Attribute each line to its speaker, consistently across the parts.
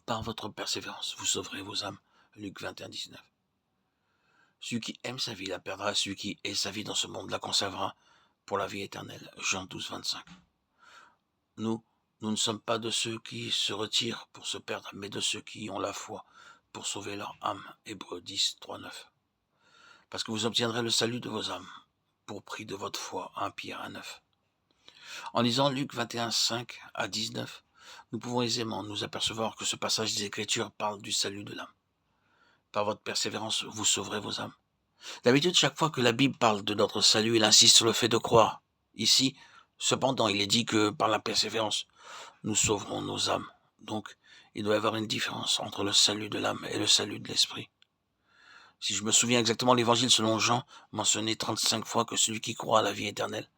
Speaker 1: Par votre persévérance, vous sauverez vos âmes. Luc 21, 19. Celui qui aime sa vie la perdra, celui qui hait sa vie dans ce monde la conservera pour la vie éternelle. Jean 12, 25. Nous ne sommes pas de ceux qui se retirent pour se perdre, mais de ceux qui ont la foi pour sauver leur âme. Hébreux 10, 3, 9. Parce que vous obtiendrez le salut de vos âmes, pour prix de votre foi. 1 Pierre 1, 9. En lisant Luc 21, 5 à 19, nous pouvons aisément nous apercevoir que ce passage des Écritures parle du salut de l'âme. Par votre persévérance, vous sauverez vos âmes. D'habitude, chaque fois que la Bible parle de notre salut, elle insiste sur le fait de croire. Ici, cependant, il est dit que par la persévérance, nous sauverons nos âmes. Donc, il doit y avoir une différence entre le salut de l'âme et le salut de l'esprit. Si je me souviens exactement, l'évangile selon Jean mentionnait 35 fois que celui qui croit à la vie éternelle.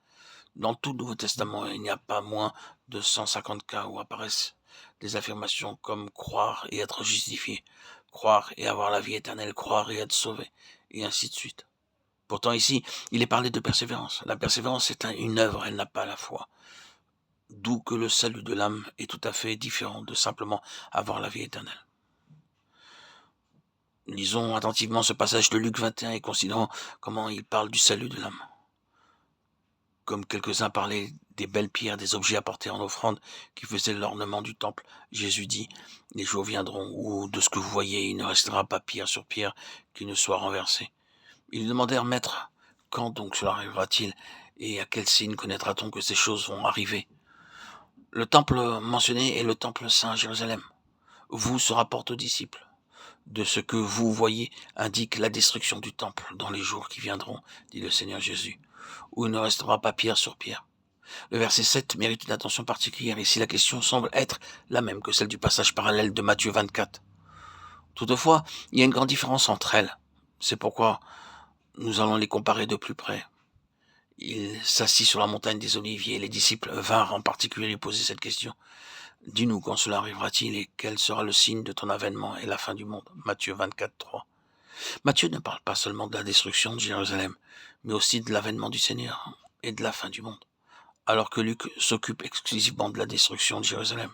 Speaker 1: Dans tout le Nouveau Testament, il n'y a pas moins de 150 cas où apparaissent des affirmations comme croire et être justifié, croire et avoir la vie éternelle, croire et être sauvé, et ainsi de suite. Pourtant ici, il est parlé de persévérance. La persévérance est une œuvre, elle n'a pas la foi. D'où que le salut de l'âme est tout à fait différent de simplement avoir la vie éternelle. Lisons attentivement ce passage de Luc 21 et considérons comment il parle du salut de l'âme. Comme quelques-uns parlaient des belles pierres, des objets apportés en offrande qui faisaient l'ornement du temple, Jésus dit, les jours viendront où de ce que vous voyez, il ne restera pas pierre sur pierre qui ne soit renversée. Ils demandèrent, Maître, quand donc cela arrivera-t-il et à quel signe connaîtra-t-on que ces choses vont arriver? Le temple mentionné est le temple saint à Jérusalem. Vous se rapporte aux disciples. De ce que vous voyez indique la destruction du temple dans les jours qui viendront, dit le Seigneur Jésus, où il ne restera pas pierre sur pierre. Le verset 7 mérite une attention particulière. Ici, la question semble être la même que celle du passage parallèle de Matthieu 24. Toutefois, il y a une grande différence entre elles. C'est pourquoi nous allons les comparer de plus près. Il s'assit sur la montagne des Oliviers et les disciples vinrent en particulier lui poser cette question. Dis-nous quand cela arrivera-t-il et quel sera le signe de ton avènement et la fin du monde. Matthieu 24, 3. Matthieu ne parle pas seulement de la destruction de Jérusalem, mais aussi de l'avènement du Seigneur et de la fin du monde, alors que Luc s'occupe exclusivement de la destruction de Jérusalem.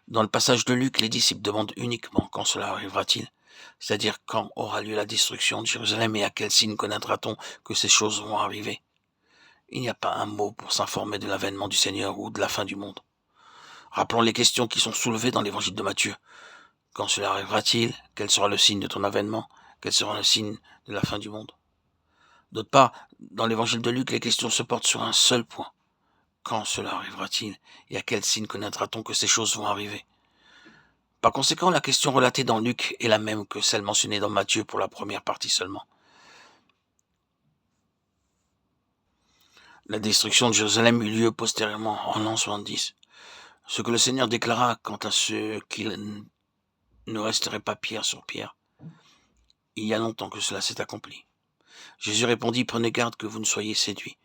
Speaker 1: Dans le passage de Luc, les disciples demandent uniquement quand cela arrivera-t-il, c'est-à-dire quand aura lieu la destruction de Jérusalem et à quel signe connaîtra-t-on que ces choses vont arriver. Il n'y a pas un mot pour s'informer de l'avènement du Seigneur ou de la fin du monde. Rappelons les questions qui sont soulevées dans l'évangile de Matthieu. Quand cela arrivera-t-il? Quel sera le signe de ton avènement? Quel sera le signe de la fin du monde? D'autre part, dans l'évangile de Luc, les questions se portent sur un seul point. Quand cela arrivera-t-il? Et à quel signe connaîtra-t-on que ces choses vont arriver? Par conséquent, la question relatée dans Luc est la même que celle mentionnée dans Matthieu pour la première partie seulement. La destruction de Jérusalem eut lieu postérieurement en l'an 70. Ce que le Seigneur déclara quant à ceux qui ne resterait pas pierre sur pierre. Il y a longtemps que cela s'est accompli. Jésus répondit, prenez garde que vous ne soyez séduits,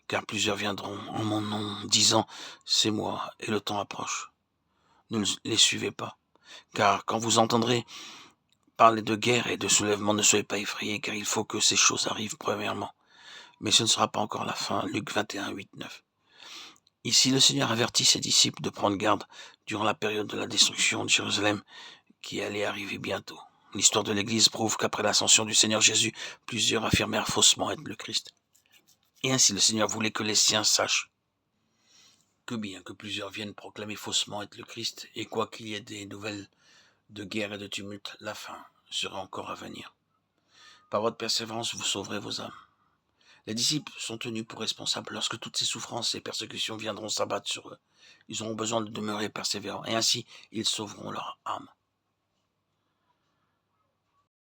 Speaker 1: car plusieurs viendront en mon nom, disant, c'est moi, et le temps approche. Ne les suivez pas, car quand vous entendrez parler de guerre et de soulèvement, ne soyez pas effrayés, car il faut que ces choses arrivent premièrement. Mais ce ne sera pas encore la fin. Luc 21, 8, 9. Ici, le Seigneur avertit ses disciples de prendre garde durant la période de la destruction de Jérusalem, qui allait arriver bientôt. L'histoire de l'Église prouve qu'après l'ascension du Seigneur Jésus, plusieurs affirmèrent faussement être le Christ. Et ainsi le Seigneur voulait que les siens sachent que bien que plusieurs viennent proclamer faussement être le Christ, et quoi qu'il y ait des nouvelles de guerre et de tumulte, la fin sera encore à venir. Par votre persévérance, vous sauverez vos âmes. Les disciples sont tenus pour responsables lorsque toutes ces souffrances et persécutions viendront s'abattre sur eux. Ils auront besoin de demeurer persévérants, et ainsi ils sauveront leur âme.